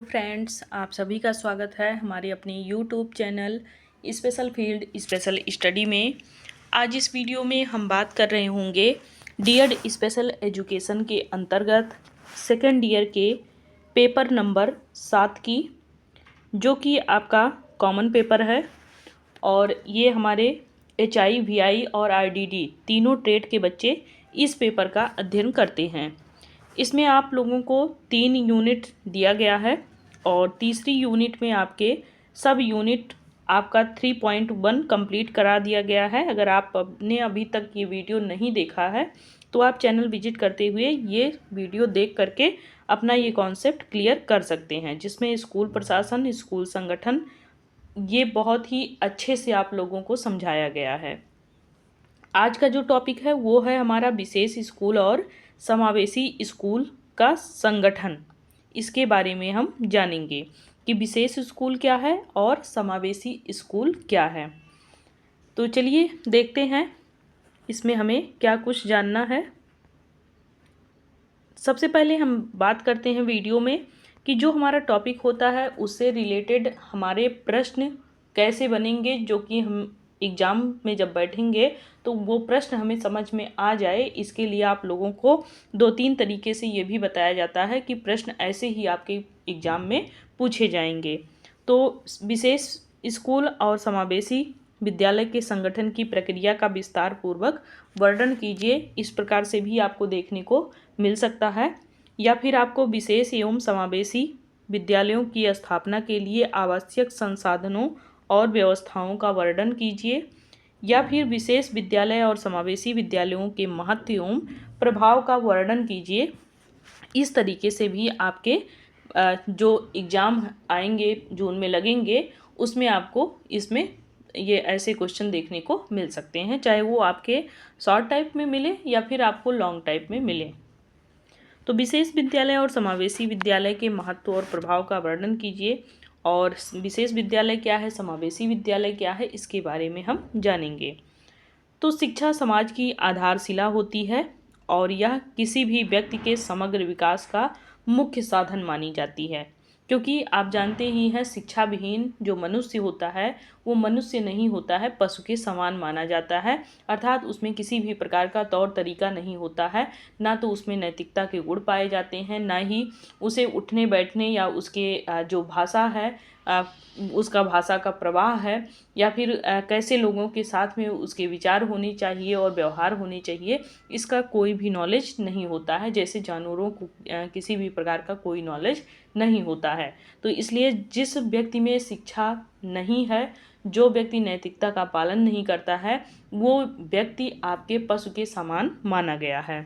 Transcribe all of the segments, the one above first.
Friends, आप सभी का स्वागत है हमारे अपने YouTube channel special field special study में। आज इस वीडियो में हम बात कर रहे होंगे डीएड स्पेशल एजुकेशन के अंतर्गत सेकेंड ईयर के पेपर नंबर 7 की, जो कि आपका कॉमन पेपर है। और ये हमारे HI VI और IDD तीनों ट्रेड के बच्चे इस पेपर का अध्ययन करते हैं। इसमें आप लोगों को 3 यूनिट दिया गया है और तीसरी यूनिट में आपके सब यूनिट आपका 3.1 कंप्लीट करा दिया गया है। अगर आपने अभी तक ये वीडियो नहीं देखा है तो आप चैनल विजिट करते हुए ये वीडियो देख करके अपना ये कॉन्सेप्ट क्लियर कर सकते हैं, जिसमें स्कूल प्रशासन, स्कूल संगठन, ये बहुत ही अच्छे से आप लोगों को समझाया गया है। आज का जो टॉपिक है वो है हमारा विशेष स्कूल और समावेशी स्कूल का संगठन। इसके बारे में हम जानेंगे कि विशेष स्कूल क्या है और समावेशी स्कूल क्या है। तो चलिए देखते हैं इसमें हमें क्या कुछ जानना है। सबसे पहले हम बात करते हैं वीडियो में कि जो हमारा टॉपिक होता है उससे रिलेटेड हमारे प्रश्न कैसे बनेंगे, जो कि हम एग्ज़ाम में जब बैठेंगे तो वो प्रश्न हमें समझ में आ जाए। इसके लिए आप लोगों को 2-3 तरीके से ये भी बताया जाता है कि प्रश्न ऐसे ही आपके एग्ज़ाम में पूछे जाएंगे। तो विशेष स्कूल और समावेशी विद्यालय के संगठन की प्रक्रिया का विस्तार पूर्वक वर्णन कीजिए, इस प्रकार से भी आपको देखने को मिल सकता है। या फिर आपको विशेष एवं समावेशी विद्यालयों की स्थापना के लिए आवश्यक संसाधनों और व्यवस्थाओं का वर्णन कीजिए। या फिर विशेष विद्यालय और समावेशी विद्यालयों के महत्व एवं प्रभाव का वर्णन कीजिए। इस तरीके से भी आपके जो एग्ज़ाम आएंगे, जून में लगेंगे, उसमें आपको इसमें ये ऐसे क्वेश्चन देखने को मिल सकते हैं, चाहे वो आपके शॉर्ट टाइप में मिले या फिर आपको लॉन्ग टाइप में मिले। तो विशेष विद्यालय और समावेशी विद्यालय के महत्व और प्रभाव का वर्णन कीजिए। और विशेष विद्यालय क्या है, समावेशी विद्यालय क्या है, इसके बारे में हम जानेंगे। तो शिक्षा समाज की आधारशिला होती है और यह किसी भी व्यक्ति के समग्र विकास का मुख्य साधन मानी जाती है, क्योंकि आप जानते ही हैं शिक्षा विहीन जो मनुष्य होता है वो मनुष्य नहीं होता है, पशु के समान माना जाता है। अर्थात उसमें किसी भी प्रकार का तौर तरीका नहीं होता है, ना तो उसमें नैतिकता के गुण पाए जाते हैं, ना ही उसे उठने बैठने या उसके जो भाषा है, उसका भाषा का प्रवाह है, या फिर कैसे लोगों के साथ में उसके विचार होने चाहिए और व्यवहार होने चाहिए, इसका कोई भी नॉलेज नहीं होता है। जैसे जानवरों को किसी भी प्रकार का कोई नॉलेज नहीं होता है। तो इसलिए जिस व्यक्ति में शिक्षा नहीं है, जो व्यक्ति नैतिकता का पालन नहीं करता है, वो व्यक्ति आपके पशु के समान माना गया है।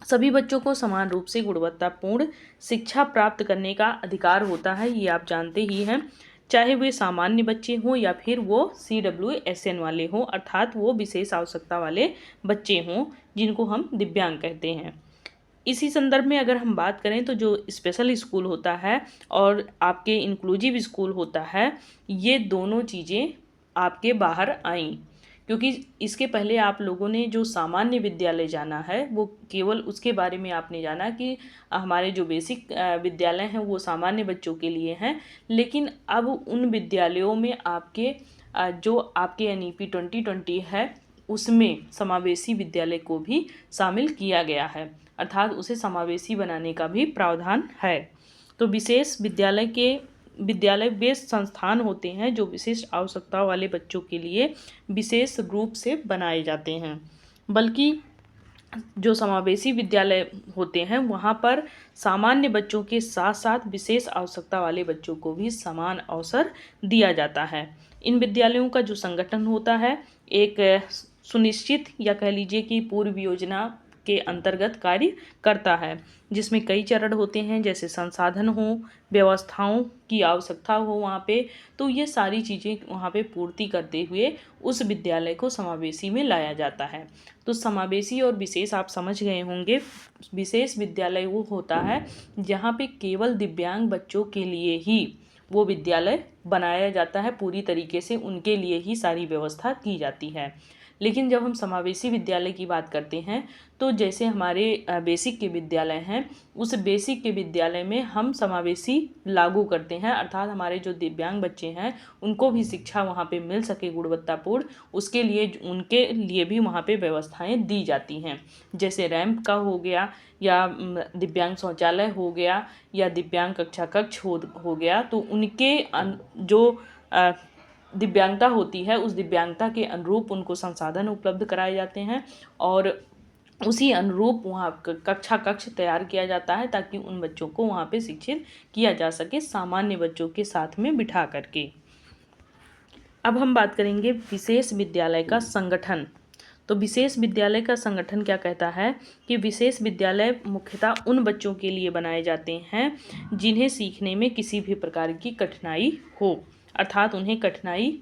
सभी बच्चों को समान रूप से गुणवत्तापूर्ण शिक्षा प्राप्त करने का अधिकार होता है, ये आप जानते ही हैं, चाहे वे सामान्य बच्चे हों या फिर वो CWSN वाले हों, अर्थात वो विशेष आवश्यकता वाले बच्चे हों, जिनको हम दिव्यांग कहते हैं। इसी संदर्भ में अगर हम बात करें तो जो स्पेशल स्कूल होता है और आपके इंक्लूसिव स्कूल होता है, ये दोनों चीज़ें आपके बाहर आईं, क्योंकि इसके पहले आप लोगों ने जो सामान्य विद्यालय जाना है वो केवल उसके बारे में आपने जाना कि हमारे जो बेसिक विद्यालय हैं वो सामान्य बच्चों के लिए हैं। लेकिन अब उन विद्यालयों में आपके जो आपके NEP 2020 है उसमें समावेशी विद्यालय को भी शामिल किया गया है, अर्थात उसे समावेशी बनाने का भी प्रावधान है। तो विशेष विद्यालय वे संस्थान होते हैं जो विशिष्ट आवश्यकता वाले बच्चों के लिए विशेष रूप से बनाए जाते हैं। बल्कि जो समावेशी विद्यालय होते हैं वहाँ पर सामान्य बच्चों के साथ साथ विशेष आवश्यकता वाले बच्चों को भी समान अवसर दिया जाता है। इन विद्यालयों का जो संगठन होता है एक सुनिश्चित या कह लीजिए कि पूर्व योजना के अंतर्गत कार्य करता है, जिसमें कई चरण होते हैं, जैसे संसाधन हो, व्यवस्थाओं की आवश्यकता हो वहाँ पे, तो ये सारी चीज़ें वहाँ पे पूर्ति करते हुए उस विद्यालय को समावेशी में लाया जाता है। तो समावेशी और विशेष आप समझ गए होंगे। विशेष विद्यालय वो होता है जहाँ पे केवल दिव्यांग बच्चों के लिए ही वो विद्यालय बनाया जाता है, पूरी तरीके से उनके लिए ही सारी व्यवस्था की जाती है। लेकिन जब हम समावेशी विद्यालय की बात करते हैं तो जैसे हमारे बेसिक के विद्यालय हैं, उस बेसिक के विद्यालय में हम समावेशी लागू करते हैं, अर्थात हमारे जो दिव्यांग बच्चे हैं उनको भी शिक्षा वहाँ पे मिल सके गुणवत्तापूर्ण, उसके लिए उनके लिए भी वहाँ पे व्यवस्थाएं दी जाती हैं। जैसे रैंप का हो गया, या दिव्यांग शौचालय हो गया, या दिव्यांग कक्षा कक्ष हो गया, तो उनके जो दिव्यांगता होती है उस दिव्यांगता के अनुरूप उनको संसाधन उपलब्ध कराए जाते हैं, और उसी अनुरूप वहाँ कक्षा कक्ष तैयार किया जाता है ताकि उन बच्चों को वहाँ पे शिक्षित किया जा सके सामान्य बच्चों के साथ में बिठा करके। अब हम बात करेंगे विशेष विद्यालय का संगठन। तो विशेष विद्यालय का संगठन क्या कहता है कि विशेष विद्यालय मुख्यतः उन बच्चों के लिए बनाए जाते हैं जिन्हें सीखने में किसी भी प्रकार की कठिनाई हो, अर्थात उन्हें कठिनाई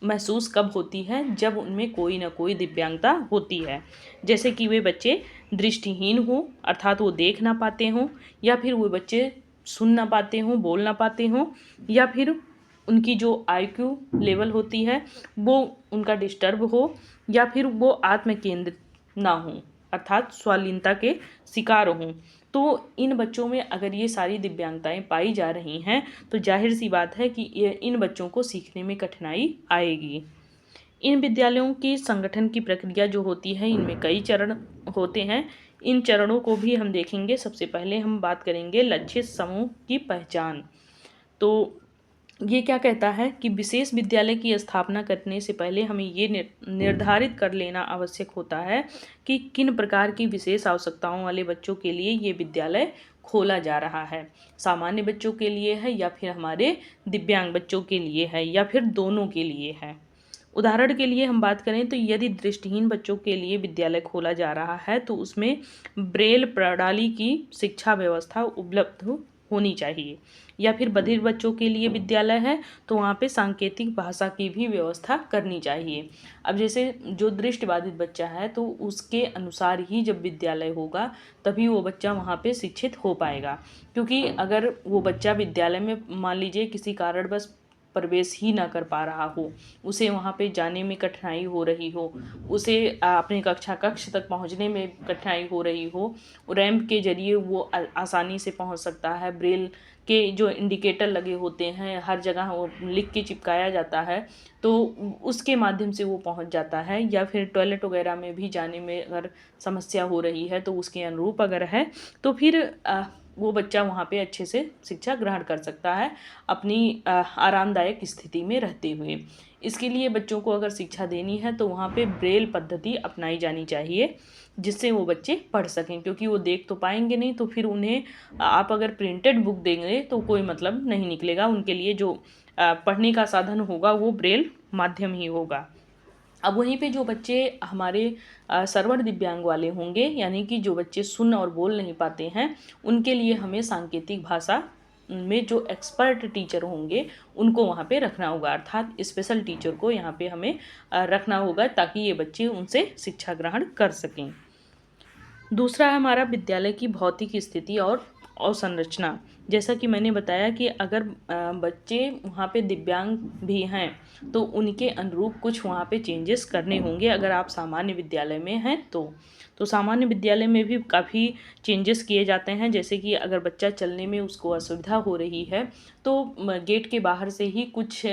महसूस कब होती है, जब उनमें कोई ना कोई दिव्यांगता होती है। जैसे कि वे बच्चे दृष्टिहीन हों, अर्थात वो देख ना पाते हों, या फिर वो बच्चे सुन ना पाते हों, बोल ना पाते हों, या फिर उनकी जो IQ लेवल होती है वो उनका डिस्टर्ब हो, या फिर वो आत्म केंद्रित ना हो, अर्थात स्वालीनता के शिकार हों। तो इन बच्चों में अगर ये सारी दिव्यांगताएं पाई जा रही हैं तो जाहिर सी बात है कि इन बच्चों को सीखने में कठिनाई आएगी। इन विद्यालयों की संगठन की प्रक्रिया जो होती है, इनमें कई चरण होते हैं। इन चरणों को भी हम देखेंगे। सबसे पहले हम बात करेंगे लक्ष्य समूह की पहचान। तो ये क्या कहता है कि विशेष विद्यालय की स्थापना करने से पहले हमें ये निर्धारित कर लेना आवश्यक होता है कि किन प्रकार की विशेष आवश्यकताओं वाले बच्चों के लिए ये विद्यालय खोला जा रहा है। सामान्य बच्चों के लिए है, या फिर हमारे दिव्यांग बच्चों के लिए है, या फिर दोनों के लिए है। उदाहरण के लिए हम बात करें तो यदि दृष्टिहीन बच्चों के लिए विद्यालय खोला जा रहा है तो उसमें ब्रेल प्रणाली की शिक्षा व्यवस्था उपलब्ध होनी चाहिए, या फिर बधिर बच्चों के लिए विद्यालय है तो वहाँ पे सांकेतिक भाषा की भी व्यवस्था करनी चाहिए। अब जैसे जो दृष्टिबाधित बच्चा है तो उसके अनुसार ही जब विद्यालय होगा तभी वो बच्चा वहाँ पे शिक्षित हो पाएगा, क्योंकि अगर वो बच्चा विद्यालय में मान लीजिए किसी कारणवश प्रवेश ही ना कर पा रहा हो, उसे वहाँ पे जाने में कठिनाई हो रही हो, उसे अपने कक्षा कक्ष तक पहुँचने में कठिनाई हो रही हो, रैंप के जरिए वो आसानी से पहुँच सकता है, ब्रेल के जो इंडिकेटर लगे होते हैं हर जगह वो लिख के चिपकाया जाता है तो उसके माध्यम से वो पहुँच जाता है, या फिर टॉयलेट वगैरह में भी जाने में अगर समस्या हो रही है तो उसके अनुरूप अगर है तो फिर वो बच्चा वहाँ पे अच्छे से शिक्षा ग्रहण कर सकता है अपनी आरामदायक स्थिति में रहते हुए। इसके लिए बच्चों को अगर शिक्षा देनी है तो वहाँ पे ब्रेल पद्धति अपनाई जानी चाहिए जिससे वो बच्चे पढ़ सकें, क्योंकि वो देख तो पाएंगे नहीं, तो फिर उन्हें आप अगर प्रिंटेड बुक देंगे तो कोई मतलब नहीं निकलेगा। उनके लिए जो पढ़ने का साधन होगा वो ब्रेल माध्यम ही होगा। अब वहीं पे जो बच्चे हमारे श्रवण दिव्यांग वाले होंगे, यानी कि जो बच्चे सुन और बोल नहीं पाते हैं, उनके लिए हमें सांकेतिक भाषा में जो एक्सपर्ट टीचर होंगे उनको वहाँ पे रखना होगा, अर्थात स्पेशल टीचर को यहाँ पे हमें रखना होगा ताकि ये बच्चे उनसे शिक्षा ग्रहण कर सकें। दूसरा है हमारा विद्यालय की भौतिक स्थिति और अवसंरचना। जैसा कि मैंने बताया कि अगर बच्चे वहाँ पे दिव्यांग भी हैं तो उनके अनुरूप कुछ वहाँ पे चेंजेस करने होंगे अगर आप सामान्य विद्यालय में हैं तो सामान्य विद्यालय में भी काफ़ी चेंजेस किए जाते हैं। जैसे कि अगर बच्चा चलने में उसको असुविधा हो रही है तो गेट के बाहर से ही कुछ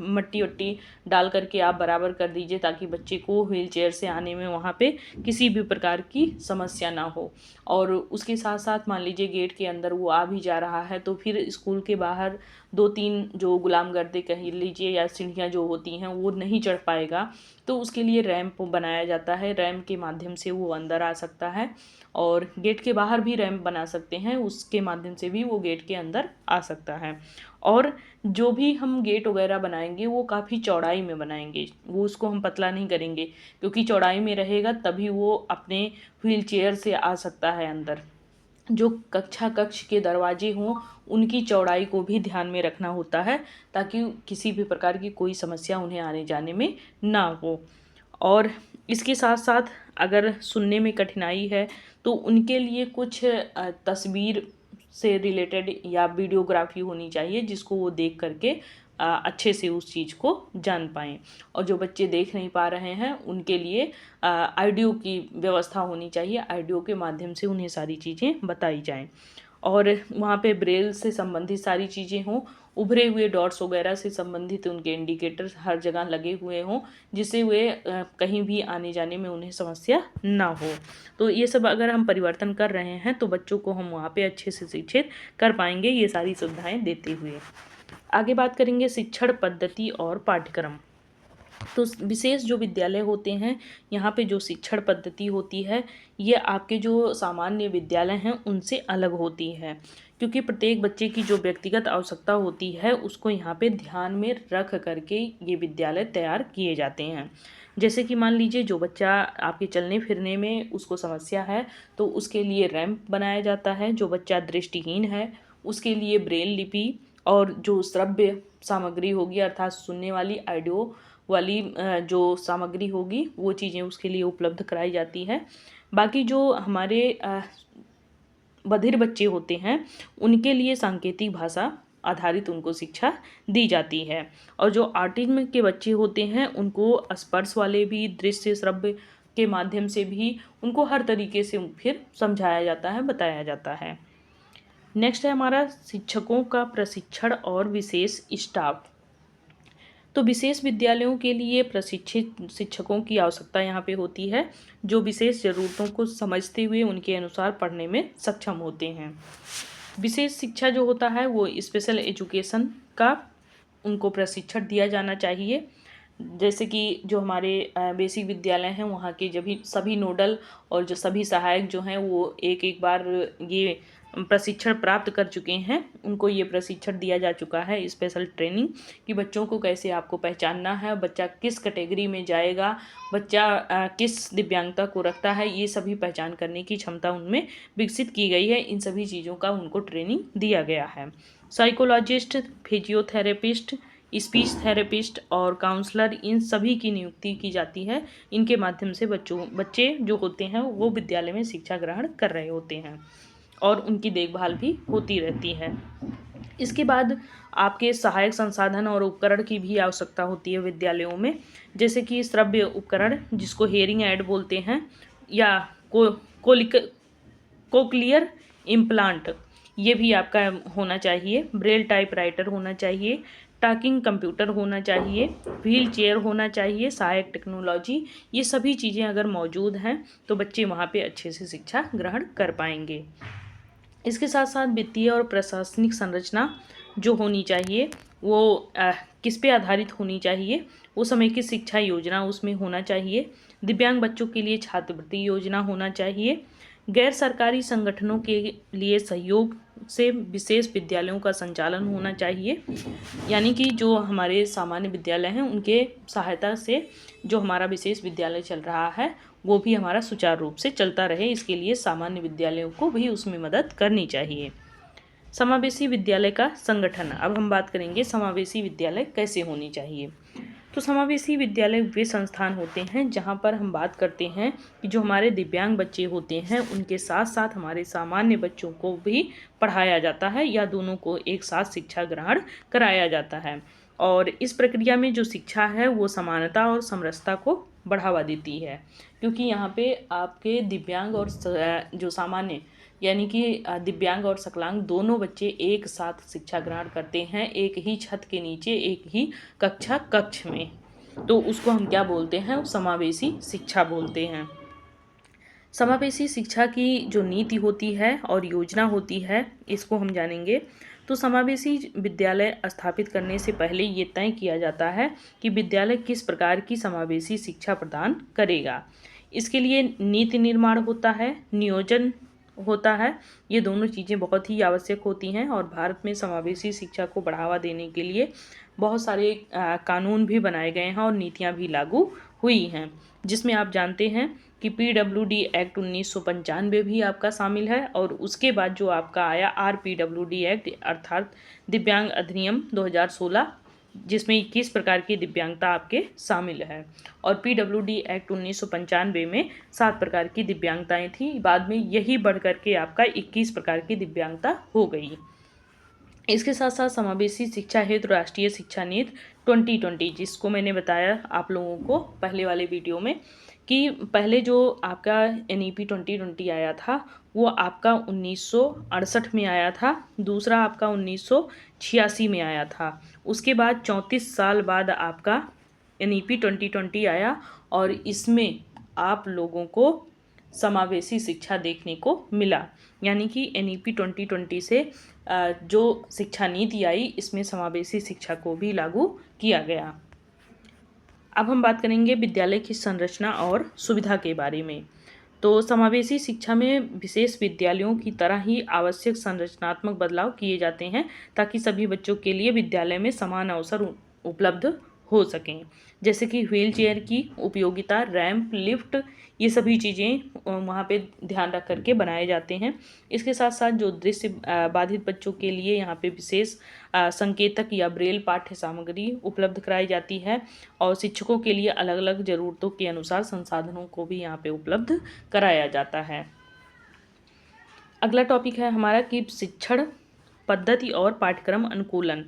मट्टी वट्टी डाल करके आप बराबर कर दीजिए ताकि बच्चे को व्हील चेयर से आने में वहाँ पे किसी भी प्रकार की समस्या ना हो। और उसके साथ साथ मान लीजिए गेट के अंदर वो आ भी जा रहा है तो फिर स्कूल के बाहर 2-3 जो गुलामगर्दे कह लीजिए या सीढ़ियाँ जो होती हैं वो नहीं चढ़ पाएगा, तो उसके लिए रैंप बनाया जाता है। रैंप के माध्यम से वो अंदर आ सकता है, और गेट के बाहर भी रैंप बना सकते हैं, उसके माध्यम से भी वो गेट के अंदर आ सकता है। और जो भी हम गेट वगैरह बनाएंगे वो काफ़ी चौड़ाई में बनाएंगे, वो उसको हम पतला नहीं करेंगे, क्योंकि चौड़ाई में रहेगा तभी वो अपने व्हील चेयर से आ सकता है अंदर। जो कक्षा कक्ष के दरवाजे हों उनकी चौड़ाई को भी ध्यान में रखना होता है ताकि किसी भी प्रकार की कोई समस्या उन्हें आने जाने में ना हो। और इसके साथ साथ अगर सुनने में कठिनाई है तो उनके लिए कुछ तस्वीर से रिलेटेड या वीडियोग्राफी होनी चाहिए जिसको वो देख करके अच्छे से उस चीज़ को जान पाएँ। और जो बच्चे देख नहीं पा रहे हैं उनके लिए ऑडियो की व्यवस्था होनी चाहिए, ऑडियो के माध्यम से उन्हें सारी चीज़ें बताई जाएँ। और वहाँ पे ब्रेल से संबंधित सारी चीज़ें हों, उभरे हुए डॉट्स वगैरह से संबंधित उनके इंडिकेटर्स हर जगह लगे हुए हों, जिससे वे कहीं भी आने जाने में उन्हें समस्या ना हो। तो ये सब अगर हम परिवर्तन कर रहे हैं तो बच्चों को हम वहाँ पे अच्छे से शिक्षित कर पाएंगे, ये सारी सुविधाएं देते हुए। आगे बात करेंगे शिक्षण पद्धति और पाठ्यक्रम। तो विशेष जो विद्यालय होते हैं, यहाँ पे जो शिक्षण पद्धति होती है ये आपके जो सामान्य विद्यालय हैं उनसे अलग होती है, क्योंकि प्रत्येक बच्चे की जो व्यक्तिगत आवश्यकता होती है उसको यहाँ पे ध्यान में रख करके ये विद्यालय तैयार किए जाते हैं। जैसे कि मान लीजिए जो बच्चा आपके चलने फिरने में उसको समस्या है तो उसके लिए रैंप बनाया जाता है। जो बच्चा दृष्टिहीन है उसके लिए ब्रेल लिपि और जो श्रव्य सामग्री होगी अर्थात सुनने वाली ऑडियो वाली जो सामग्री होगी वो चीज़ें उसके लिए उपलब्ध कराई जाती है। बाकी जो हमारे बधिर बच्चे होते हैं उनके लिए सांकेतिक भाषा आधारित उनको शिक्षा दी जाती है। और जो ऑटिज्म के बच्चे होते हैं उनको स्पर्श वाले भी, दृश्य श्रव्य के माध्यम से भी उनको हर तरीके से फिर समझाया जाता है, बताया जाता है। नेक्स्ट है हमारा शिक्षकों का प्रशिक्षण और विशेष स्टाफ। तो विशेष विद्यालयों के लिए प्रशिक्षित शिक्षकों की आवश्यकता यहाँ पे होती है, जो विशेष ज़रूरतों को समझते हुए उनके अनुसार पढ़ने में सक्षम होते हैं। विशेष शिक्षा जो होता है वो स्पेशल एजुकेशन का उनको प्रशिक्षण दिया जाना चाहिए। जैसे कि जो हमारे बेसिक विद्यालय हैं वहाँ के जब भी सभी नोडल और जो सभी सहायक जो हैं वो एक बार ये प्रशिक्षण प्राप्त कर चुके हैं, उनको ये प्रशिक्षण दिया जा चुका है, स्पेशल ट्रेनिंग, कि बच्चों को कैसे आपको पहचानना है, बच्चा किस कैटेगरी में जाएगा, बच्चा किस दिव्यांगता को रखता है, ये सभी पहचान करने की क्षमता उनमें विकसित की गई है। इन सभी चीज़ों का उनको ट्रेनिंग दिया गया है। साइकोलॉजिस्ट, फिजियोथेरेपिस्ट, स्पीच थेरेपिस्ट और काउंसलर, इन सभी की नियुक्ति की जाती है। इनके माध्यम से बच्चे जो होते हैं वो विद्यालय में शिक्षा ग्रहण कर रहे होते हैं और उनकी देखभाल भी होती रहती है। इसके बाद आपके सहायक संसाधन और उपकरण की भी आवश्यकता होती है विद्यालयों में, जैसे कि श्रव्य उपकरण जिसको हेयरिंग एड बोलते हैं, या कोक्लियर इम्प्लांट, ये भी आपका होना चाहिए। ब्रेल टाइपराइटर होना चाहिए, टॉकिंग कंप्यूटर होना चाहिए, व्हील चेयर होना चाहिए, सहायक टेक्नोलॉजी, ये सभी चीज़ें अगर मौजूद हैं तो बच्चे वहाँ पे अच्छे से शिक्षा ग्रहण कर पाएंगे। इसके साथ साथ वित्तीय और प्रशासनिक संरचना जो होनी चाहिए वो किस पे आधारित होनी चाहिए, वो समय की शिक्षा योजना उसमें होना चाहिए। दिव्यांग बच्चों के लिए छात्रवृत्ति योजना होना चाहिए। गैर सरकारी संगठनों के लिए सहयोग से विशेष विद्यालयों का संचालन होना चाहिए, यानी कि जो हमारे सामान्य विद्यालय हैं उनके सहायता से जो हमारा विशेष विद्यालय चल रहा है वो भी हमारा सुचारू रूप से चलता रहे, इसके लिए सामान्य विद्यालयों को भी उसमें मदद करनी चाहिए। समावेशी विद्यालय का संगठन। अब हम बात करेंगे समावेशी विद्यालय कैसे होनी चाहिए। तो समावेशी विद्यालय वे संस्थान होते हैं जहां पर हम बात करते हैं कि जो हमारे दिव्यांग बच्चे होते हैं उनके साथ साथ हमारे सामान्य बच्चों को भी पढ़ाया जाता है या दोनों को एक साथ शिक्षा ग्रहण कराया जाता है। और इस प्रक्रिया में जो शिक्षा है वो समानता और समरसता को बढ़ावा देती है, क्योंकि यहाँ पे आपके दिव्यांग और जो सामान्य यानी कि दिव्यांग और सकलांग दोनों बच्चे एक साथ शिक्षा ग्रहण करते हैं, एक ही छत के नीचे, एक ही कक्ष में। तो उसको हम क्या बोलते हैं, समावेशी शिक्षा बोलते हैं। समावेशी शिक्षा की जो नीति होती है और योजना होती है इसको हम जानेंगे। तो समावेशी विद्यालय स्थापित करने से पहले ये तय किया जाता है कि विद्यालय किस प्रकार की समावेशी शिक्षा प्रदान करेगा। इसके लिए नीति निर्माण होता है, नियोजन होता है, ये दोनों चीज़ें बहुत ही आवश्यक होती हैं। और भारत में समावेशी शिक्षा को बढ़ावा देने के लिए बहुत सारे कानून भी बनाए गए हैं और नीतियां भी लागू हुई हैं, जिसमें आप जानते हैं कि PWD एक्ट 1995 भी आपका शामिल है, और उसके बाद जो आपका आया RPWD एक्ट अर्थात दिव्यांग अधिनियम 2016 जिसमें 21 प्रकार की दिव्यांगता आपके शामिल है। और पीडब्ल्यूडी एक्ट 1995 में 7 प्रकार की दिव्यांगताएं थी, बाद में यही बढ़ करके आपका 21 प्रकार की दिव्यांगता हो गई। इसके साथ साथ समावेशी शिक्षा हेतु राष्ट्रीय शिक्षा नीति 2020, जिसको मैंने बताया आप लोगों को पहले वाले वीडियो में कि पहले जो आपका NEP 2020 आया था वो आपका 1968 में आया था, दूसरा आपका 1986 में आया था। उसके बाद 34 साल बाद आपका NEP 2020 आया और इसमें आप लोगों को समावेशी शिक्षा देखने को मिला। यानी कि NEP 2020 से जो शिक्षा नीति आई इसमें समावेशी शिक्षा को भी लागू किया गया। अब हम बात करेंगे विद्यालय की संरचना और सुविधा के बारे में। तो समावेशी शिक्षा में विशेष विद्यालयों की तरह ही आवश्यक संरचनात्मक बदलाव किए जाते हैं ताकि सभी बच्चों के लिए विद्यालय में समान अवसर उपलब्ध हो सकें। जैसे कि व्हील चेयर की उपयोगिता, रैंप, लिफ्ट, ये सभी चीज़ें वहाँ पे ध्यान रख करके बनाए जाते हैं। इसके साथ साथ जो दृष्टि बाधित बच्चों के लिए यहाँ पे विशेष संकेतक या ब्रेल पाठ्य सामग्री उपलब्ध कराई जाती है और शिक्षकों के लिए अलग अलग ज़रूरतों के अनुसार संसाधनों को भी यहाँ पे उपलब्ध कराया जाता है। अगला टॉपिक है हमारा कि शिक्षण पद्धति और पाठ्यक्रम अनुकूलन।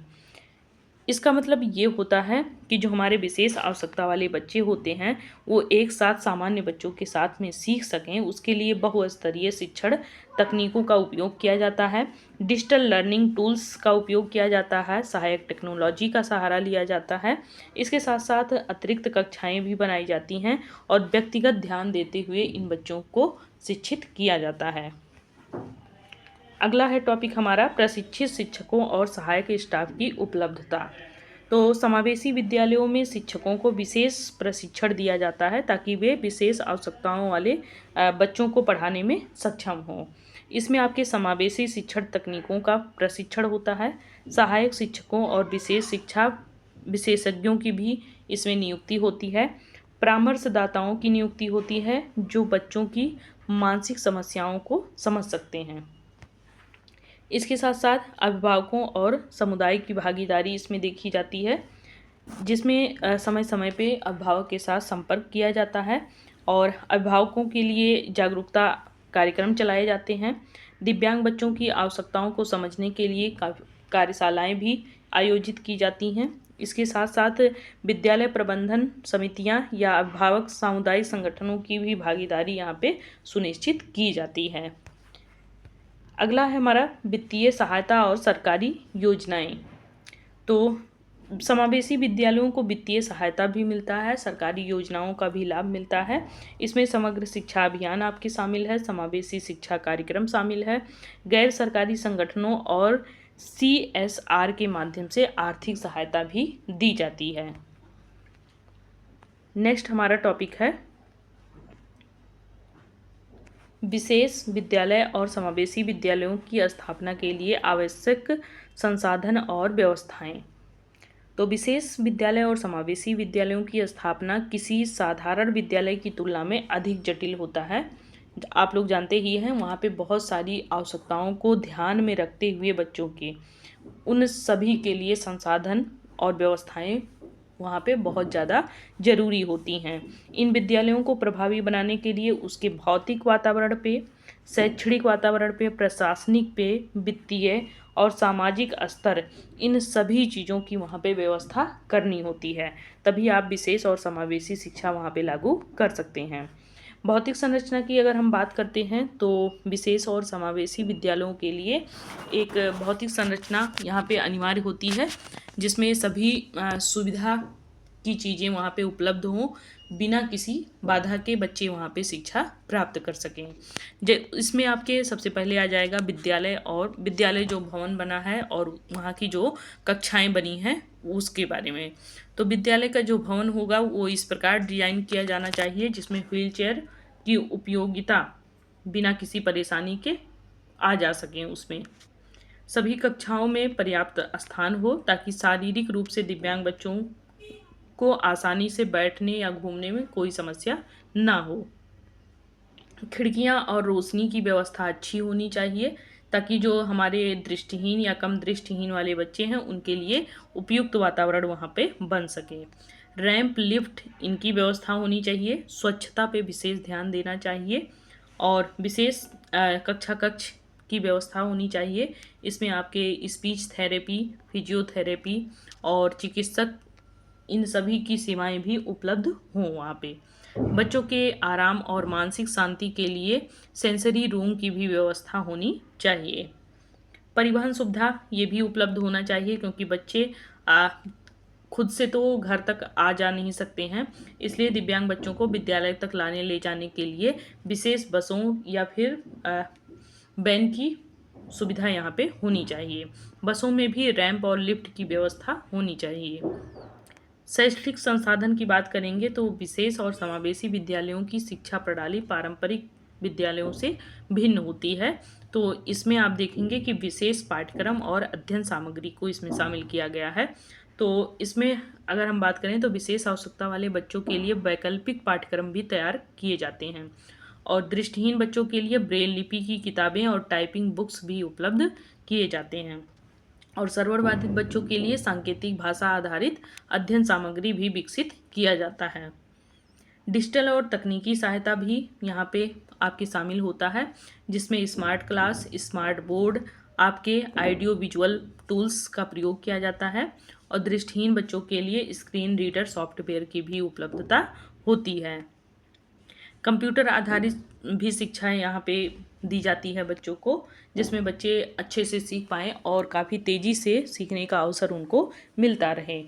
इसका मतलब ये होता है कि जो हमारे विशेष आवश्यकता वाले बच्चे होते हैं वो एक साथ सामान्य बच्चों के साथ में सीख सकें, उसके लिए बहुस्तरीय शिक्षण तकनीकों का उपयोग किया जाता है, डिजिटल लर्निंग टूल्स का उपयोग किया जाता है, सहायक टेक्नोलॉजी का सहारा लिया जाता है। इसके साथ साथ अतिरिक्त कक्षाएं भी बनाई जाती हैं और व्यक्तिगत ध्यान देते हुए इन बच्चों को शिक्षित किया जाता है। अगला है टॉपिक हमारा प्रशिक्षित शिक्षकों और सहायक स्टाफ की उपलब्धता। तो समावेशी विद्यालयों में शिक्षकों को विशेष प्रशिक्षण दिया जाता है ताकि वे विशेष आवश्यकताओं वाले बच्चों को पढ़ाने में सक्षम हों। इसमें आपके समावेशी शिक्षण तकनीकों का प्रशिक्षण होता है, सहायक शिक्षकों और विशेष शिक्षा विशेषज्ञों की भी इसमें नियुक्ति होती है, परामर्शदाताओं की नियुक्ति होती है जो बच्चों की मानसिक समस्याओं को समझ सकते हैं। इसके साथ साथ अभिभावकों और समुदाय की भागीदारी इसमें देखी जाती है, जिसमें समय समय पे अभिभावक के साथ संपर्क किया जाता है और अभिभावकों के लिए जागरूकता कार्यक्रम चलाए जाते हैं। दिव्यांग बच्चों की आवश्यकताओं को समझने के लिए कार्यशालाएं भी आयोजित की जाती हैं। इसके साथ साथ विद्यालय प्रबंधन समितियां या अभिभावक सामुदायिक संगठनों की भी भागीदारी यहाँ पे सुनिश्चित की जाती है। अगला है हमारा वित्तीय सहायता और सरकारी योजनाएं। तो समावेशी विद्यालयों को वित्तीय सहायता भी मिलता है, सरकारी योजनाओं का भी लाभ मिलता है। इसमें समग्र शिक्षा अभियान आपके शामिल है, समावेशी शिक्षा कार्यक्रम शामिल है, गैर सरकारी संगठनों और CSR के माध्यम से आर्थिक सहायता भी दी जाती है। नेक्स्ट हमारा टॉपिक है विशेष विद्यालय और समावेशी विद्यालयों की स्थापना के लिए आवश्यक संसाधन और व्यवस्थाएं। तो विशेष विद्यालय और समावेशी विद्यालयों की स्थापना किसी साधारण विद्यालय की तुलना में अधिक जटिल होता है। आप लोग जानते ही हैं वहाँ पे बहुत सारी आवश्यकताओं को ध्यान में रखते हुए बच्चों के उन सभी के लिए संसाधन और व्यवस्थाएं वहाँ पे बहुत ज़्यादा ज़रूरी होती हैं। इन विद्यालयों को प्रभावी बनाने के लिए उसके भौतिक वातावरण पे, शैक्षणिक वातावरण पे, प्रशासनिक पे, वित्तीय और सामाजिक स्तर, इन सभी चीज़ों की वहाँ पे व्यवस्था करनी होती है, तभी आप विशेष और समावेशी शिक्षा वहाँ पे लागू कर सकते हैं। भौतिक संरचना की अगर हम बात करते हैं तो विशेष और समावेशी विद्यालयों के लिए एक भौतिक संरचना यहाँ पे अनिवार्य होती है, जिसमें सभी सुविधा की चीज़ें वहाँ पे उपलब्ध हों, बिना किसी बाधा के बच्चे वहाँ पे शिक्षा प्राप्त कर सकें। इसमें आपके सबसे पहले आ जाएगा विद्यालय, और विद्यालय जो भवन बना है और वहाँ की जो कक्षाएं बनी हैं उसके बारे में। तो विद्यालय का जो भवन होगा वो इस प्रकार डिजाइन किया जाना चाहिए जिसमें व्हील चेयर की उपयोगिता बिना किसी परेशानी के आ जा सकें। उसमें सभी कक्षाओं में पर्याप्त स्थान हो ताकि शारीरिक रूप से दिव्यांग बच्चों को आसानी से बैठने या घूमने में कोई समस्या ना हो। खिड़कियां और रोशनी की व्यवस्था अच्छी होनी चाहिए ताकि जो हमारे दृष्टिहीन या कम दृष्टिहीन वाले बच्चे हैं उनके लिए उपयुक्त वातावरण वहाँ पे बन सके। रैंप, लिफ्ट, इनकी व्यवस्था होनी चाहिए। स्वच्छता पे विशेष ध्यान देना चाहिए और विशेष कक्षा कक्ष की व्यवस्था होनी चाहिए। इसमें आपके स्पीच थेरेपी, फिजियोथेरेपी और चिकित्सक, इन सभी की सेवाएं भी उपलब्ध हों वहाँ पे। बच्चों के आराम और मानसिक शांति के लिए सेंसरी रूम की भी व्यवस्था होनी चाहिए। परिवहन सुविधा ये भी उपलब्ध होना चाहिए, क्योंकि बच्चे खुद से तो घर तक आ जा नहीं सकते हैं, इसलिए दिव्यांग बच्चों को विद्यालय तक लाने ले जाने के लिए विशेष बसों या फिर वैन की सुविधा यहाँ पे होनी चाहिए। बसों में भी रैंप और लिफ्ट की व्यवस्था होनी चाहिए। शैक्षिक संसाधन की बात करेंगे तो विशेष और समावेशी विद्यालयों की शिक्षा प्रणाली पारंपरिक विद्यालयों से भिन्न होती है। तो इसमें आप देखेंगे कि विशेष पाठ्यक्रम और अध्ययन सामग्री को इसमें शामिल किया गया है। तो इसमें अगर हम बात करें तो विशेष आवश्यकता वाले बच्चों के लिए वैकल्पिक पाठ्यक्रम भी तैयार किए जाते हैं और दृष्टिहीन बच्चों के लिए ब्रेल लिपि की किताबें और टाइपिंग बुक्स भी उपलब्ध किए जाते हैं और सर्वरबाधित बच्चों के लिए सांकेतिक भाषा आधारित अध्ययन सामग्री भी विकसित किया जाता है। डिजिटल और तकनीकी सहायता भी यहाँ पे आपके शामिल होता है, जिसमें स्मार्ट क्लास, स्मार्ट बोर्ड, आपके ऑडियो विजुअल टूल्स का प्रयोग किया जाता है और दृष्टिहीन बच्चों के लिए स्क्रीन रीडर सॉफ्टवेयर की भी उपलब्धता होती है। कंप्यूटर आधारित भी शिक्षा यहाँ पे दी जाती है बच्चों को, जिसमें बच्चे अच्छे से सीख पाएँ और काफ़ी तेज़ी से सीखने का अवसर उनको मिलता रहे।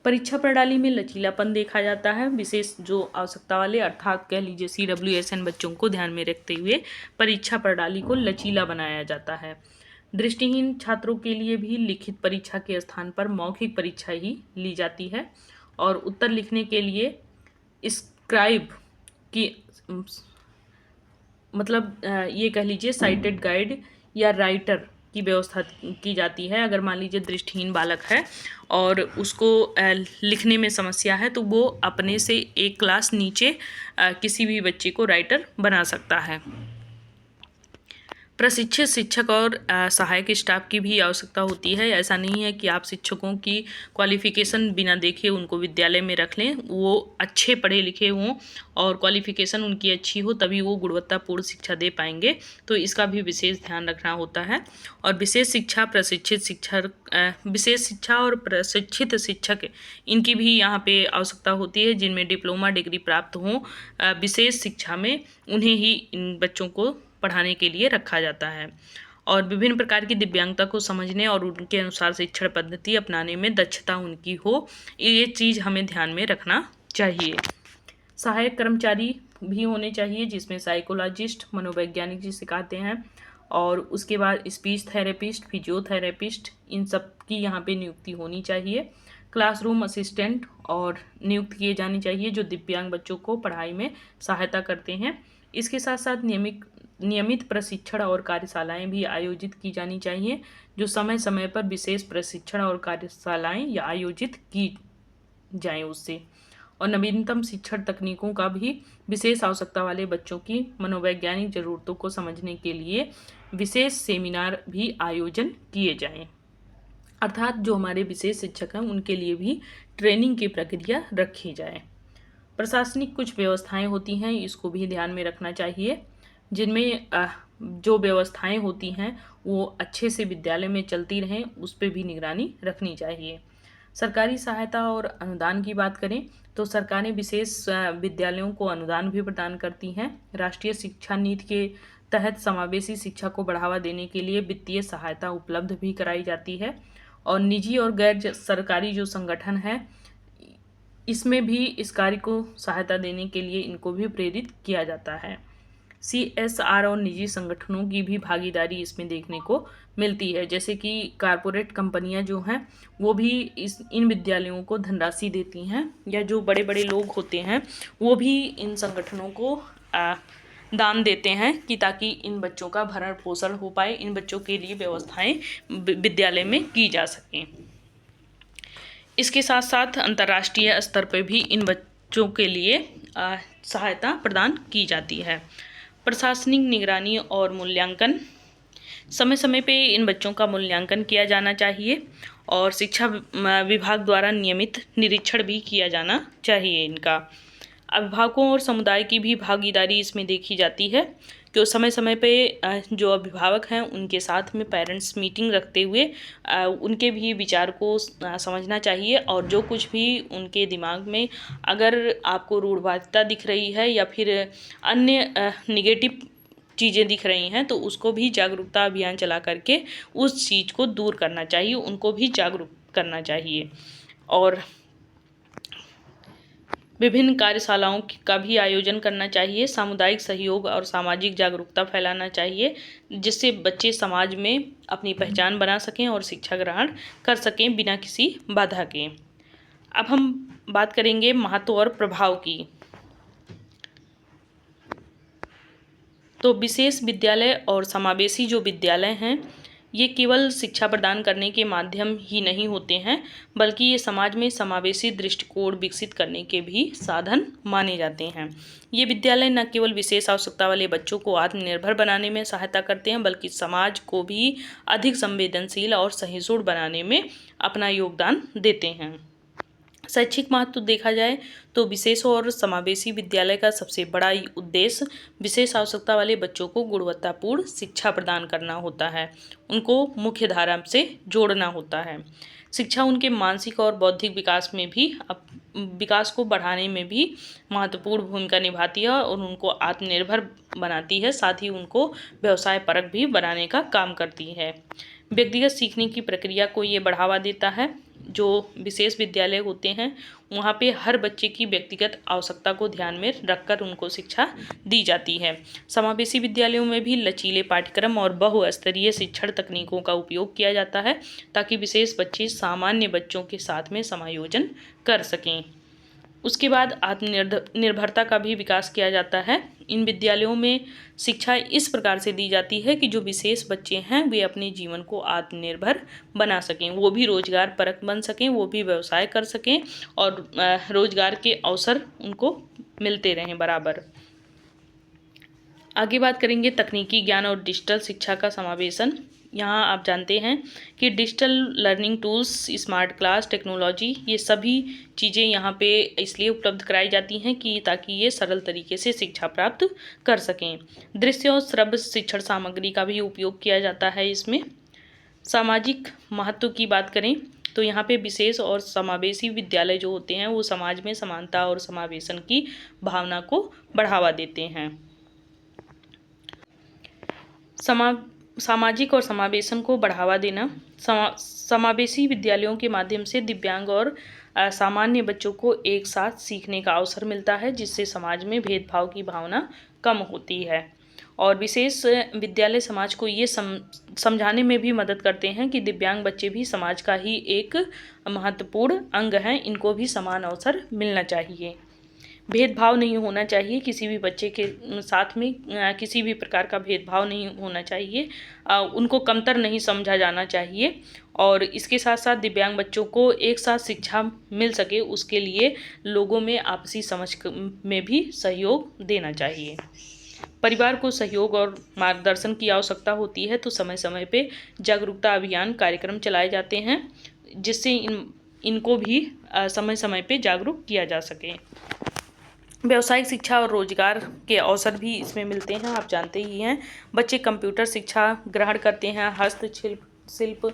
परीक्षा प्रणाली में लचीलापन देखा जाता है। विशेष जो आवश्यकता वाले अर्थात कह लीजिए CWSN बच्चों को ध्यान में रखते हुए परीक्षा प्रणाली को लचीला बनाया जाता है। दृष्टिहीन छात्रों के लिए भी लिखित परीक्षा के स्थान पर मौखिक परीक्षा ही ली जाती है और उत्तर लिखने के लिए स्क्राइब की मतलब ये कह लीजिए साइटेड गाइड या राइटर की व्यवस्था की जाती है। अगर मान लीजिए दृष्टिहीन बालक है और उसको लिखने में समस्या है तो वो अपने से एक क्लास नीचे किसी भी बच्चे को राइटर बना सकता है। प्रशिक्षित शिक्षक और सहायक स्टाफ की भी आवश्यकता होती है। ऐसा नहीं है कि आप शिक्षकों की क्वालिफ़िकेशन बिना देखे उनको विद्यालय में रख लें। वो अच्छे पढ़े लिखे हों और क्वालिफ़िकेशन उनकी अच्छी हो, तभी वो गुणवत्तापूर्ण शिक्षा दे पाएंगे। तो इसका भी विशेष ध्यान रखना होता है। और विशेष शिक्षा और प्रशिक्षित शिक्षक, इनकी भी यहाँ पे आवश्यकता होती है, जिनमें डिप्लोमा डिग्री प्राप्त हों विशेष शिक्षा में, उन्हें ही इन बच्चों को पढ़ाने के लिए रखा जाता है। और विभिन्न प्रकार की दिव्यांगता को समझने और उनके अनुसार शिक्षण पद्धति अपनाने में दक्षता उनकी हो, ये चीज़ हमें ध्यान में रखना चाहिए। सहायक कर्मचारी भी होने चाहिए, जिसमें साइकोलॉजिस्ट, मनोवैज्ञानिक जी सिखाते हैं और उसके बाद स्पीच थेरेपिस्ट, फिजियोथेरेपिस्ट, इन सब की यहाँ पे नियुक्ति होनी चाहिए। क्लासरूम असिस्टेंट और नियुक्त किए जाने चाहिए जो दिव्यांग बच्चों को पढ़ाई में सहायता करते हैं। इसके साथ साथ नियमित प्रशिक्षण और कार्यशालाएं भी आयोजित की जानी चाहिए, जो समय समय पर विशेष प्रशिक्षण और कार्यशालाएं या आयोजित की जाएं उससे। और नवीनतम शिक्षण तकनीकों का भी विशेष आवश्यकता वाले बच्चों की मनोवैज्ञानिक ज़रूरतों को समझने के लिए विशेष सेमिनार भी आयोजन किए जाएं। अर्थात जो हमारे विशेष शिक्षक हैं उनके लिए भी ट्रेनिंग की प्रक्रिया रखी जाए। प्रशासनिक कुछ व्यवस्थाएं होती हैं, इसको भी ध्यान में रखना चाहिए, जिनमें जो व्यवस्थाएं होती हैं वो अच्छे से विद्यालय में चलती रहें, उस पर भी निगरानी रखनी चाहिए। सरकारी सहायता और अनुदान की बात करें तो सरकारें विशेष विद्यालयों को अनुदान भी प्रदान करती हैं। राष्ट्रीय शिक्षा नीति के तहत समावेशी शिक्षा को बढ़ावा देने के लिए वित्तीय सहायता उपलब्ध भी कराई जाती है और निजी और गैर सरकारी जो संगठन है इसमें भी इस कार्य को सहायता देने के लिए इनको भी प्रेरित किया जाता है। CSR और निजी संगठनों की भी भागीदारी इसमें देखने को मिलती है, जैसे कि कारपोरेट कंपनियां जो हैं वो भी इन विद्यालयों को धनराशि देती हैं, या जो बड़े बड़े लोग होते हैं वो भी इन संगठनों को दान देते हैं कि ताकि इन बच्चों का भरण पोषण हो पाए, इन बच्चों के लिए व्यवस्थाएं विद्यालय में की जा सकें। इसके साथ साथ अंतर्राष्ट्रीय स्तर पर भी इन बच्चों के लिए सहायता प्रदान की जाती है। प्रशासनिक निगरानी और मूल्यांकन समय समय पे इन बच्चों का मूल्यांकन किया जाना चाहिए और शिक्षा विभाग द्वारा नियमित निरीक्षण भी किया जाना चाहिए इनका। अभिभावकों और समुदाय की भी भागीदारी इसमें देखी जाती है कि समय समय पे जो अभिभावक हैं उनके साथ में पेरेंट्स मीटिंग रखते हुए उनके भी विचार को समझना चाहिए और जो कुछ भी उनके दिमाग में अगर आपको रूढ़वादिता दिख रही है या फिर अन्य निगेटिव चीज़ें दिख रही हैं तो उसको भी जागरूकता अभियान चला करके उस चीज़ को दूर करना चाहिए, उनको भी जागरूक करना चाहिए। और विभिन्न कार्यशालाओं का भी आयोजन करना चाहिए, सामुदायिक सहयोग और सामाजिक जागरूकता फैलाना चाहिए, जिससे बच्चे समाज में अपनी पहचान बना सकें और शिक्षा ग्रहण कर सकें बिना किसी बाधा के। अब हम बात करेंगे महत्व और प्रभाव की। तो विशेष विद्यालय और समावेशी जो विद्यालय हैं ये केवल शिक्षा प्रदान करने के माध्यम ही नहीं होते हैं, बल्कि ये समाज में समावेशी दृष्टिकोण विकसित करने के भी साधन माने जाते हैं। ये विद्यालय न केवल विशेष आवश्यकता वाले बच्चों को आत्मनिर्भर बनाने में सहायता करते हैं, बल्कि समाज को भी अधिक संवेदनशील और सहिष्णु बनाने में अपना योगदान देते हैं। शैक्षिक महत्व देखा जाए तो विशेष और समावेशी विद्यालय का सबसे बड़ा उद्देश्य विशेष आवश्यकता वाले बच्चों को गुणवत्तापूर्ण शिक्षा प्रदान करना होता है, उनको मुख्य धारा से जोड़ना होता है। शिक्षा उनके मानसिक और बौद्धिक विकास को बढ़ाने में भी महत्वपूर्ण भूमिका निभाती है और उनको आत्मनिर्भर बनाती है, साथ ही उनको व्यवसाय परक भी बनाने का काम करती है। व्यक्तिगत सीखने की प्रक्रिया को ये बढ़ावा देता है। जो विशेष विद्यालय होते हैं वहाँ पे हर बच्चे की व्यक्तिगत आवश्यकता को ध्यान में रखकर उनको शिक्षा दी जाती है। समावेशी विद्यालयों में भी लचीले पाठ्यक्रम और बहुस्तरीय शिक्षण तकनीकों का उपयोग किया जाता है ताकि विशेष बच्चे सामान्य बच्चों के साथ में समायोजन कर सकें। उसके बाद आत्मनिर्भरता का भी विकास किया जाता है। इन विद्यालयों में शिक्षा इस प्रकार से दी जाती है कि जो विशेष बच्चे हैं वे अपने जीवन को आत्मनिर्भर बना सकें, वो भी रोजगार परक बन सकें, वो भी व्यवसाय कर सकें और रोजगार के अवसर उनको मिलते रहें बराबर। आगे बात करेंगे तकनीकी ज्ञान और डिजिटल शिक्षा का समावेशन। यहाँ आप जानते हैं कि digital learning tools, smart class, technology, ये सभी चीज़ें यहाँ पे इसलिए उपलब्ध कराई जाती हैं कि ताकि ये सरल तरीके से शिक्षा प्राप्त कर सकें। दृश्य और श्रव्य शिक्षण सामग्री का भी उपयोग किया जाता है इसमें। सामाजिक महत्व की बात करें तो यहाँ पे विशेष और समावेशी विद्यालय जो होते हैं वो समाज में समानता और समावेशन की भावना को बढ़ावा देते हैं। सामाजिक और समावेशन को बढ़ावा देना। समावेशी विद्यालयों के माध्यम से दिव्यांग और सामान्य बच्चों को एक साथ सीखने का अवसर मिलता है, जिससे समाज में भेदभाव की भावना कम होती है। और विशेष विद्यालय समाज को ये समझाने में भी मदद करते हैं कि दिव्यांग बच्चे भी समाज का ही एक महत्वपूर्ण अंग हैं, इनको भी समान अवसर मिलना चाहिए। भेदभाव नहीं होना चाहिए, किसी भी बच्चे के साथ में किसी भी प्रकार का भेदभाव नहीं होना चाहिए, उनको कमतर नहीं समझा जाना चाहिए। और इसके साथ साथ दिव्यांग बच्चों को एक साथ शिक्षा मिल सके उसके लिए लोगों में आपसी समझ में भी सहयोग देना चाहिए। परिवार को सहयोग और मार्गदर्शन की आवश्यकता होती है, तो समय समय पे जागरूकता अभियान कार्यक्रम चलाए जाते हैं जिससे इनको भी समय समय पे जागरूक किया जा सके। व्यावसायिक शिक्षा और रोजगार के अवसर भी इसमें मिलते हैं, आप जानते ही हैं। बच्चे कंप्यूटर शिक्षा ग्रहण करते हैं, हस्तशिल्प,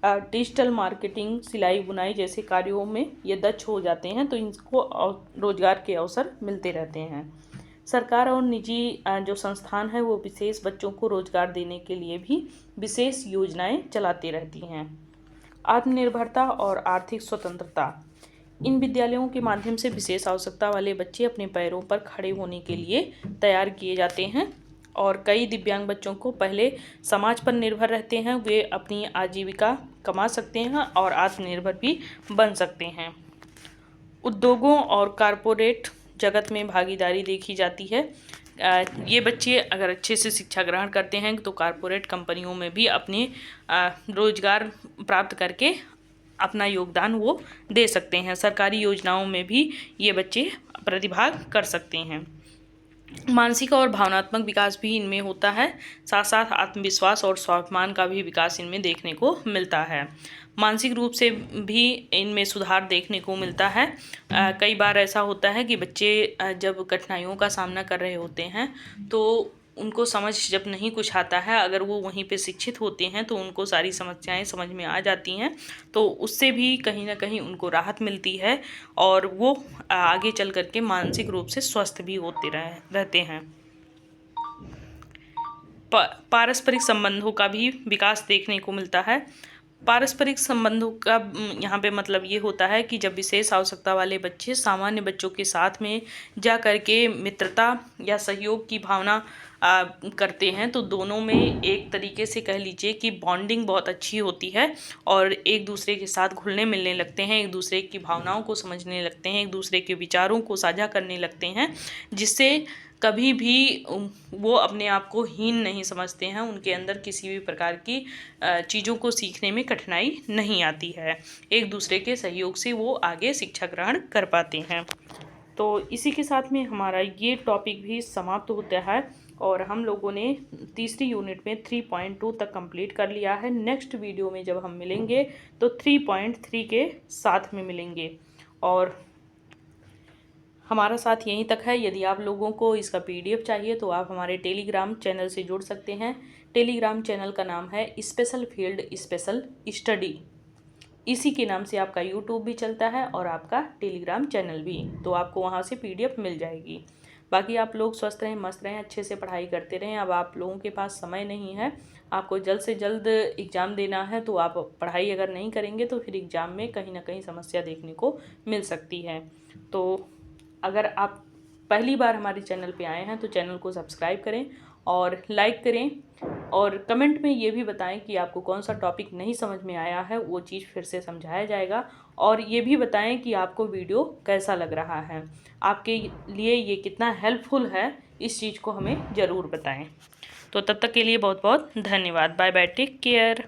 डिजिटल मार्केटिंग, सिलाई बुनाई जैसे कार्यों में ये दक्ष हो जाते हैं, तो इनको रोजगार के अवसर मिलते रहते हैं। सरकार और निजी जो संस्थान है वो विशेष बच्चों को रोजगार देने के लिए भी विशेष योजनाएं चलाती रहती हैं। आत्मनिर्भरता और आर्थिक स्वतंत्रता। इन विद्यालयों के माध्यम से विशेष आवश्यकता वाले बच्चे अपने पैरों पर खड़े होने के लिए तैयार किए जाते हैं और कई दिव्यांग बच्चों को पहले समाज पर निर्भर रहते हैं, वे अपनी आजीविका कमा सकते हैं और आत्मनिर्भर भी बन सकते हैं। उद्योगों और कॉरपोरेट जगत में भागीदारी देखी जाती है। ये बच्चे अगर अच्छे से शिक्षा ग्रहण करते हैं तो कॉरपोरेट कंपनियों में भी अपने रोजगार प्राप्त करके अपना योगदान वो दे सकते हैं। सरकारी योजनाओं में भी ये बच्चे प्रतिभाग कर सकते हैं। मानसिक और भावनात्मक विकास भी इनमें होता है। साथ साथ आत्मविश्वास और स्वाभिमान का भी विकास इनमें देखने को मिलता है। मानसिक रूप से भी इनमें सुधार देखने को मिलता है। कई बार ऐसा होता है कि बच्चे जब कठिनाइयों का सामना कर रहे होते हैं तो उनको समझ जब नहीं कुछ आता है, अगर वो वहीं पे शिक्षित होते हैं तो उनको सारी समस्याएं समझ में आ जाती हैं, तो उससे भी कहीं ना कहीं उनको राहत मिलती है और वो आगे चल करके मानसिक रूप से स्वस्थ भी होते रहते हैं। पारस्परिक संबंधों का भी विकास देखने को मिलता है। पारस्परिक संबंधों का यहाँ पे मतलब ये होता है कि जब विशेष आवश्यकता वाले बच्चे सामान्य बच्चों के साथ में जा करके मित्रता या सहयोग की भावना करते हैं तो दोनों में एक तरीके से कह लीजिए कि बॉन्डिंग बहुत अच्छी होती है और एक दूसरे के साथ घुलने मिलने लगते हैं, एक दूसरे की भावनाओं को समझने लगते हैं, एक दूसरे के विचारों को साझा करने लगते हैं, जिससे कभी भी वो अपने आप को हीन नहीं समझते हैं। उनके अंदर किसी भी प्रकार की चीज़ों को सीखने में कठिनाई नहीं आती है। एक दूसरे के सहयोग से वो आगे शिक्षा ग्रहण कर पाते हैं। तो इसी के साथ में हमारा ये टॉपिक भी समाप्त होता है और हम लोगों ने तीसरी यूनिट में 3.2 तक कंप्लीट कर लिया है। नेक्स्ट वीडियो में जब हम मिलेंगे तो 3.3 के साथ में मिलेंगे और हमारा साथ यहीं तक है। यदि आप लोगों को इसका PDF चाहिए तो आप हमारे टेलीग्राम चैनल से जुड़ सकते हैं। टेलीग्राम चैनल का नाम है स्पेशल फील्ड स्पेशल स्टडी। इसी के नाम से आपका YouTube भी चलता है और आपका टेलीग्राम चैनल भी, तो आपको वहाँ से PDF मिल जाएगी। बाकी आप लोग स्वस्थ रहें, मस्त रहें, अच्छे से पढ़ाई करते रहें। अब आप लोगों के पास समय नहीं है, आपको जल्द से जल्द एग्ज़ाम देना है, तो आप पढ़ाई अगर नहीं करेंगे तो फिर एग्ज़ाम में कहीं ना कहीं समस्या देखने को मिल सकती है। तो अगर आप पहली बार हमारे चैनल पे आए हैं तो चैनल को सब्सक्राइब करें और लाइक करें और कमेंट में ये भी बताएं कि आपको कौन सा टॉपिक नहीं समझ में आया है, वो चीज़ फिर से समझाया जाएगा। और ये भी बताएं कि आपको वीडियो कैसा लग रहा है, आपके लिए ये कितना हेल्पफुल है, इस चीज़ को हमें ज़रूर बताएं। तो तब तक के लिए बहुत बहुत धन्यवाद। Bye bye, take care.